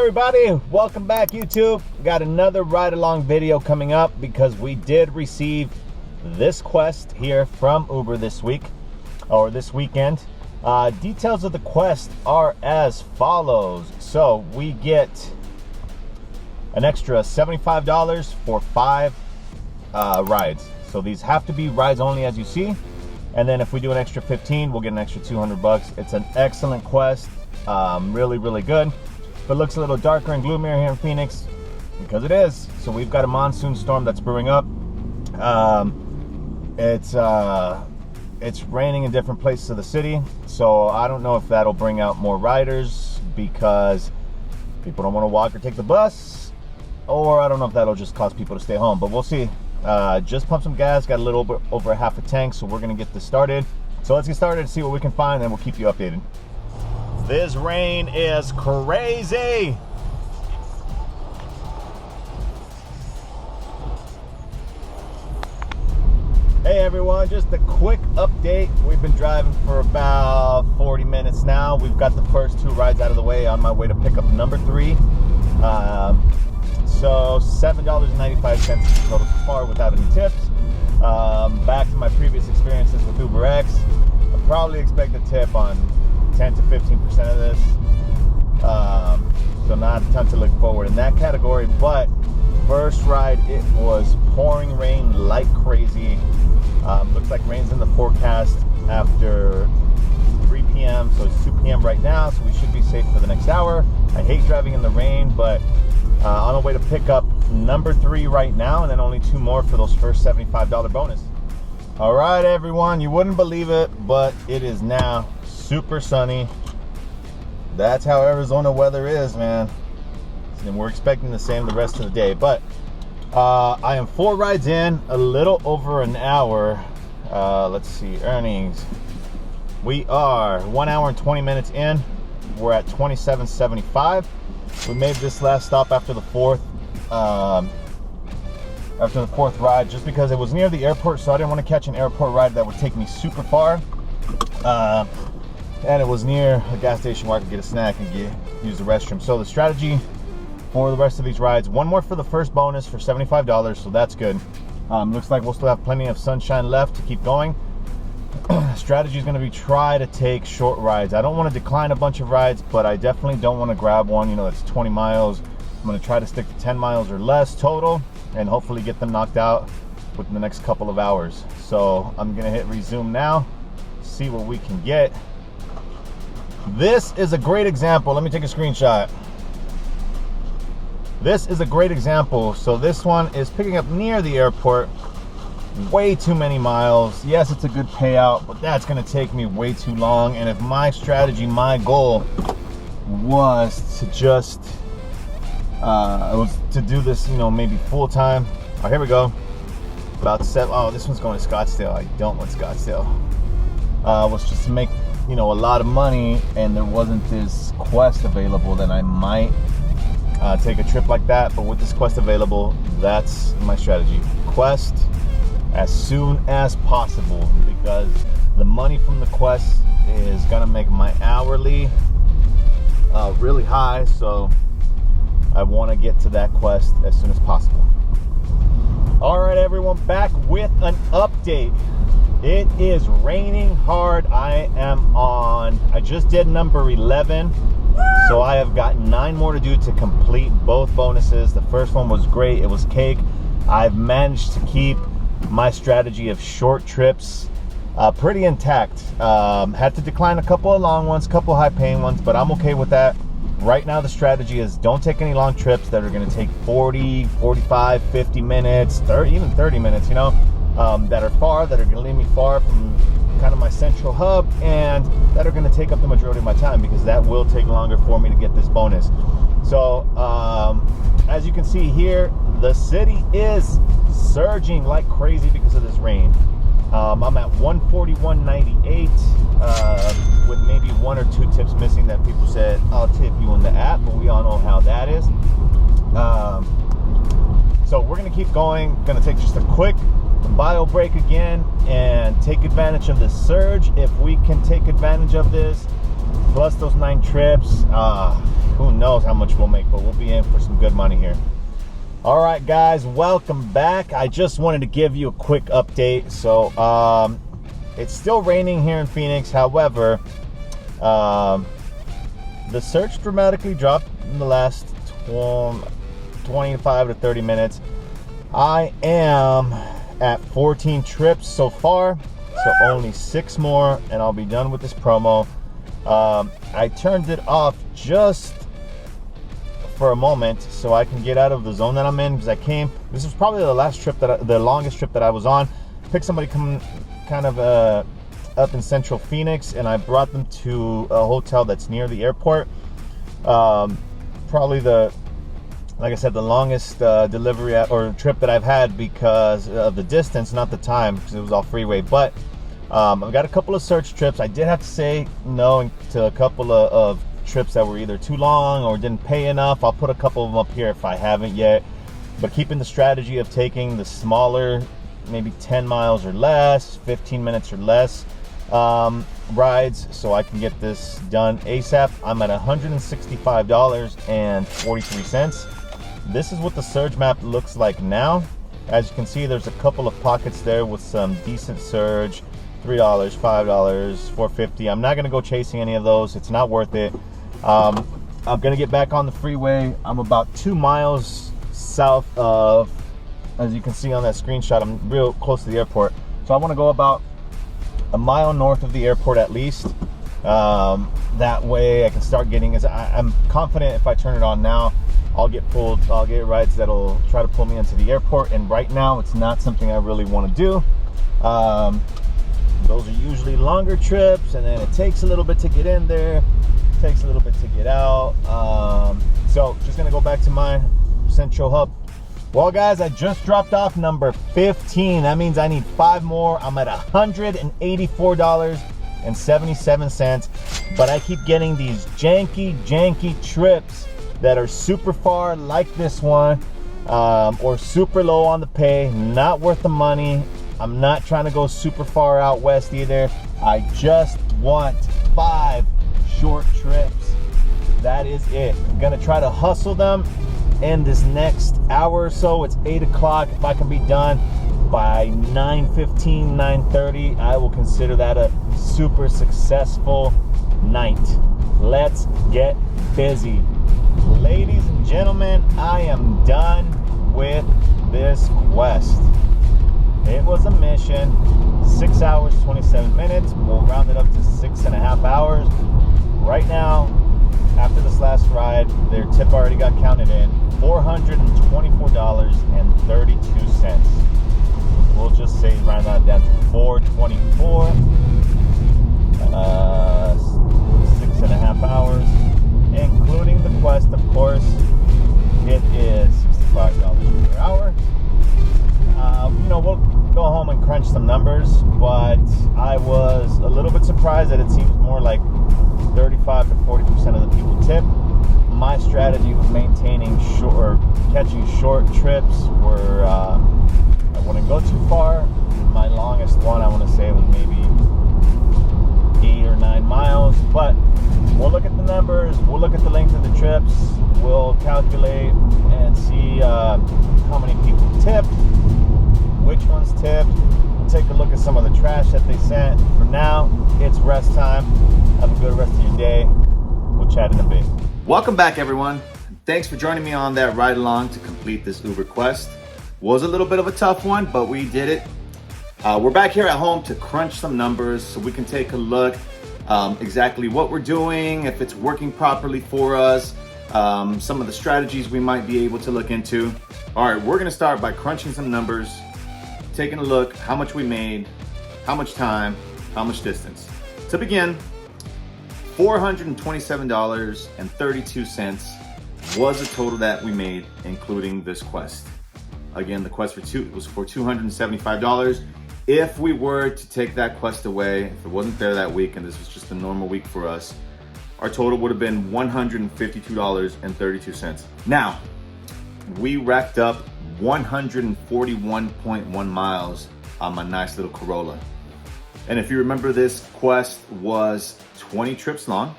everybody, welcome back YouTube. Got another ride along video coming up because we did receive this quest here from Uber this week or this weekend. Details of the quest are as follows. So we get an extra $75 for 5 rides. So these have to be rides only, as you see. And then if we do an extra 15, we'll get an extra 200 bucks. It's an excellent quest, really good. But it looks a little darker and gloomier here in Phoenix, because it is. So we've got a monsoon storm that's brewing up. It's raining in different places of the city, so I don't know if that'll bring out more riders because people don't want to walk or take the bus, or I don't know if that'll just cause people to stay home, but we'll see. Just pumped some gas, got a little bit over half a tank, so we're gonna get this started. So let's get started and see what we can find, and we'll keep you updated. This rain is crazy. Hey everyone, just a quick update. We've been driving for about 40 minutes now. We've got the first 2 rides out of the way, on my way to pick up number 3. So $7.95 total so far without any tips. Back to my previous experiences with UberX, I probably expect a tip on 10 to 15% of this. So not a ton to look forward in that category, but first ride, it was pouring rain like crazy. Looks like rain's in the forecast after 3 p.m. So it's 2 p.m. right now, so we should be safe for the next hour. I hate driving in the rain, but on the way to pick up number 3 right now, and then only 2 more for those first $75 bonus. All right, everyone, you wouldn't believe it, but it is now super sunny. That's how Arizona weather is, man. And we're expecting the same the rest of the day. But I am 4 rides in, a little over an hour. Let's see, earnings. We are 1 hour and 20 minutes in. We're at $27.75. We made this last stop after the 4th. After the 4th ride, just because it was near the airport, so I didn't want to catch an airport ride that would take me super far. And it was near a gas station where I could get a snack and use the restroom. So the strategy for the rest of these rides, 1 more for the first bonus for $75, so that's good. Looks like we'll still have plenty of sunshine left to keep going. Strategy is going to be try to take short rides. I don't want to decline a bunch of rides, but I definitely don't want to grab one, that's 20 miles. I'm going to try to stick to 10 miles or less total, and hopefully get them knocked out within the next couple of hours. So I'm going to hit resume now, see what we can get. This is a great example. Let me take a screenshot. This is a great example. So this one is picking up near the airport. Way too many miles. Yes, it's a good payout, but that's going to take me way too long. And if my strategy, my goal was to just to do this, maybe full time. Oh, here we go. About 7. Oh, this one's going to Scottsdale. I don't want Scottsdale. Was just to make a lot of money, and there wasn't this quest available, then I might take a trip like that. But with this quest available, that's my strategy. Quest as soon as possible, because the money from the quest is gonna make my hourly really high, so I want to get to that quest as soon as possible. All right, everyone, back with an update. It is raining hard. I just did number 11. So I have got 9 more to do to complete both bonuses. The first one was great. It was cake. I've managed to keep my strategy of short trips pretty intact. Had to decline a couple of long ones, couple high paying ones, but I'm okay with that. Right now the strategy is don't take any long trips that are going to take 40, 45, 50 minutes, 30, even 30 minutes, that are far, that are going to leave me far from kind of my central hub, and that are going to take up the majority of my time, because that will take longer for me to get this bonus. So as you can see here, the city is surging like crazy because of this rain. I'm at 141.98 with maybe 1 or 2 tips missing that people said I'll tip you on the app, but we all know how that is. So we're gonna keep going. Gonna take just a quick bio break again and take advantage of this surge. If we can take advantage of this, plus those 9 trips, who knows how much we'll make, but we'll be in for some good money here. All right, guys, welcome back. I just wanted to give you a quick update. So it's still raining here in Phoenix. However, the search dramatically dropped in the last 25 to 30 minutes. I am at 14 trips so far, so only 6 more and I'll be done with this promo. I turned it off just for a moment so I can get out of the zone that I'm in, because this was probably the longest trip that I was on. Picked somebody coming kind of up in central Phoenix, and I brought them to a hotel that's near the airport. Probably like I said, the longest delivery or trip that I've had because of the distance, not the time, because it was all freeway. But I've got a couple of search trips. I did have to say no to a couple of trips that were either too long or didn't pay enough. I'll put a couple of them up here if I haven't yet. But keeping the strategy of taking the smaller, maybe 10 miles or less, 15 minutes or less rides, so I can get this done ASAP. I'm at $165.43. This is what the surge map looks like now. As you can see, there's a couple of pockets there with some decent surge. $3, $5, $4.50. I'm not gonna go chasing any of those. It's not worth it. I'm gonna get back on the freeway. I'm about 2 miles south of, as you can see on that screenshot, I'm real close to the airport. So I want to go about a mile north of the airport at least. That way I can start getting, I'm confident if I turn it on now, I'll get rides that'll try to pull me into the airport. And right now it's not something I really want to do. Those are usually longer trips, and then it takes a little bit to get in there, takes a little bit to get out. So just gonna go back to my central hub. Well, guys, I just dropped off number 15. That means I need 5 more. I'm at $184.77, but I keep getting these janky trips that are super far, like this one, or super low on the pay, not worth the money. I'm not trying to go super far out west either. I just want 5 short trips. That is it. I'm gonna try to hustle them in this next hour or so. It's 8 o'clock. If I can be done by 9:15, 9:30, I will consider that a super successful night. Let's get busy. Ladies and gentlemen, I am done with this quest. It was a mission, 6 hours, 27 minutes. We'll round it up to 6.5 hours. Right now, after this last ride, their tip already got counted in, $424.32. We'll just say round that down to $424, 6.5 hours, including the quest, of course. It is $65 per hour. We'll go home and crunch some numbers, but I was a little bit surprised that it seems more like 35 to 40% of the people tip. My strategy was catching short trips where I wouldn't go too far. My longest one, I want to say, was maybe 8 or 9 miles, but we'll look at the numbers, we'll look at the length of the trips, we'll calculate and see how many people tipped, which ones tipped. We'll take a look at some of the trash that they sent. For now, it's rest time. Have a good rest of your day. We'll chat in a bit. Welcome back, everyone. Thanks for joining me on that ride along to complete this Uber quest. Was a little bit of a tough one, but we did it. We're back here at home to crunch some numbers so we can take a look exactly what we're doing, if it's working properly for us, some of the strategies we might be able to look into. All right, we're gonna start by crunching some numbers, taking a look how much we made, how much time, how much distance. To begin, $427.32 was the total that we made, including this quest. Again, the quest was for $275. If we were to take that quest away, if it wasn't there that week and this was just a normal week for us, our total would have been $152.32. Now, we racked up 141.1 miles on my nice little Corolla. And if you remember, this quest was 20 trips long.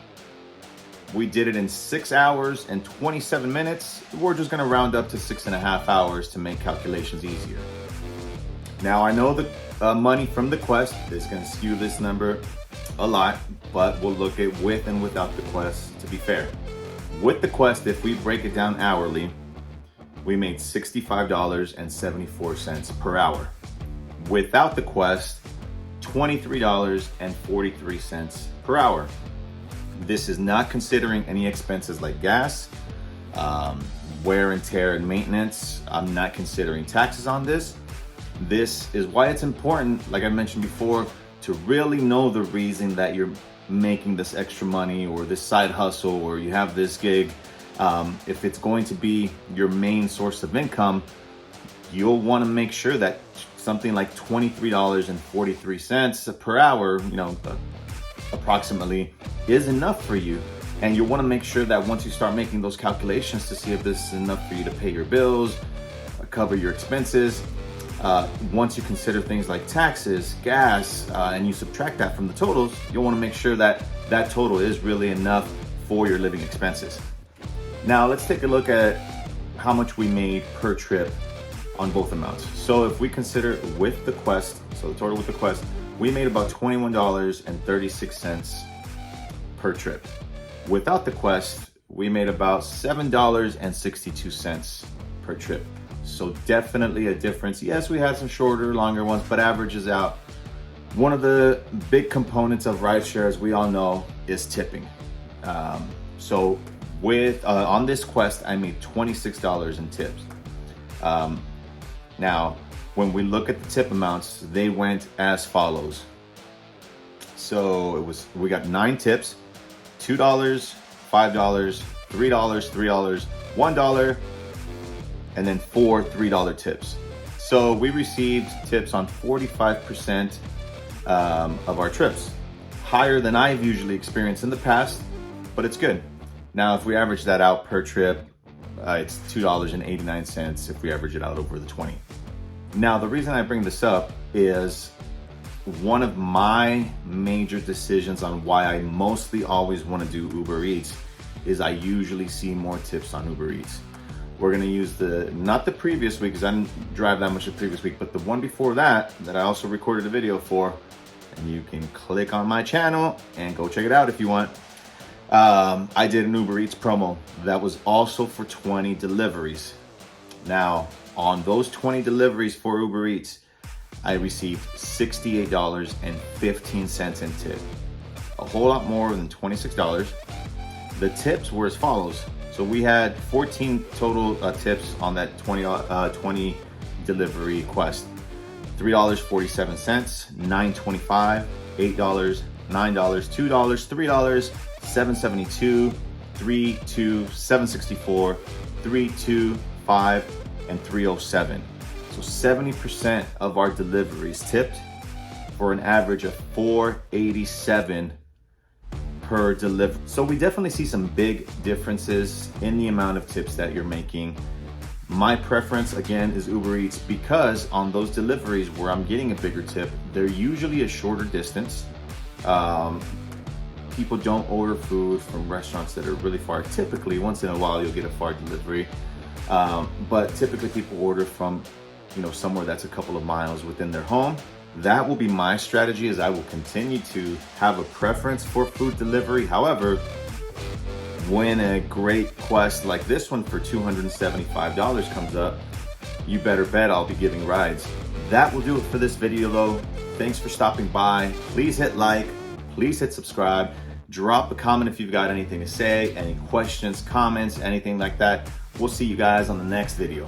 we did it in 6 hours and 27 minutes. We're just gonna round up to 6.5 hours to make calculations easier. Now, I know the money from the Quest is gonna skew this number a lot, but we'll look at with and without the Quest to be fair. With the Quest, if we break it down hourly, we made $65.74 per hour. Without the Quest, $23.43 per hour. This is not considering any expenses like gas, wear and tear and maintenance. I'm not considering taxes on this. This is why it's important, like I mentioned before, to really know the reason that you're making this extra money or this side hustle or you have this gig. If it's going to be your main source of income, you'll want to make sure that something like $23.43 per hour, approximately, is enough for you. And you want to make sure that once you start making those calculations to see if this is enough for you to pay your bills, cover your expenses, once you consider things like taxes, gas, and you subtract that from the totals, you'll want to make sure that that total is really enough for your living expenses. Now let's take a look at how much we made per trip on both amounts. So if we consider with the Quest, so the total with the Quest, we made about $21.36 per trip. Without the Quest, we made about $7.62 per trip. So definitely a difference. Yes, we had some shorter, longer ones, but averages out. One of the big components of rideshare, as we all know, is tipping. So with on this Quest, I made $26 in tips. Now, when we look at the tip amounts, they went as follows. So we got 9 tips, $2, $5, $3, $3, $1, and then 4 $3 tips. So we received tips on 45% of our trips. Higher than I've usually experienced in the past, but it's good. Now, if we average that out per trip, it's $2.89 if we average it out over the 20. Now, the reason I bring this up is one of my major decisions on why I mostly always want to do Uber Eats is I usually see more tips on Uber Eats. We're gonna use not the previous week, because I didn't drive that much the previous week, but the one before that I also recorded a video for, and you can click on my channel and go check it out if you want. I did an Uber Eats promo that was also for 20 deliveries. Now, on those 20 deliveries for Uber Eats, I received $68.15 in tip. A whole lot more than $26. The tips were as follows. So we had 14 total tips on that 20 delivery Quest. $3.47, $9.25, $8, $9, $2, $3, $7.72, $3, $2, $7.64, $3, $2, $5, and $3.07. So 70% of our deliveries tipped for an average of $4.87 per delivery. So we definitely see some big differences in the amount of tips that you're making. My preference, again, is Uber Eats, because on those deliveries where I'm getting a bigger tip, they're usually a shorter distance. People don't order food from restaurants that are really far. Typically, once in a while, you'll get a far delivery. But typically people order from, somewhere that's a couple of miles within their home. That will be my strategy, is I will continue to have a preference for food delivery. However, when a great Quest like this one for $275 comes up, you better bet I'll be giving rides. That will do it for this video though. Thanks for stopping by. Please hit like, please hit subscribe. Drop a comment if you've got anything to say, any questions, comments, anything like that. We'll see you guys on the next video.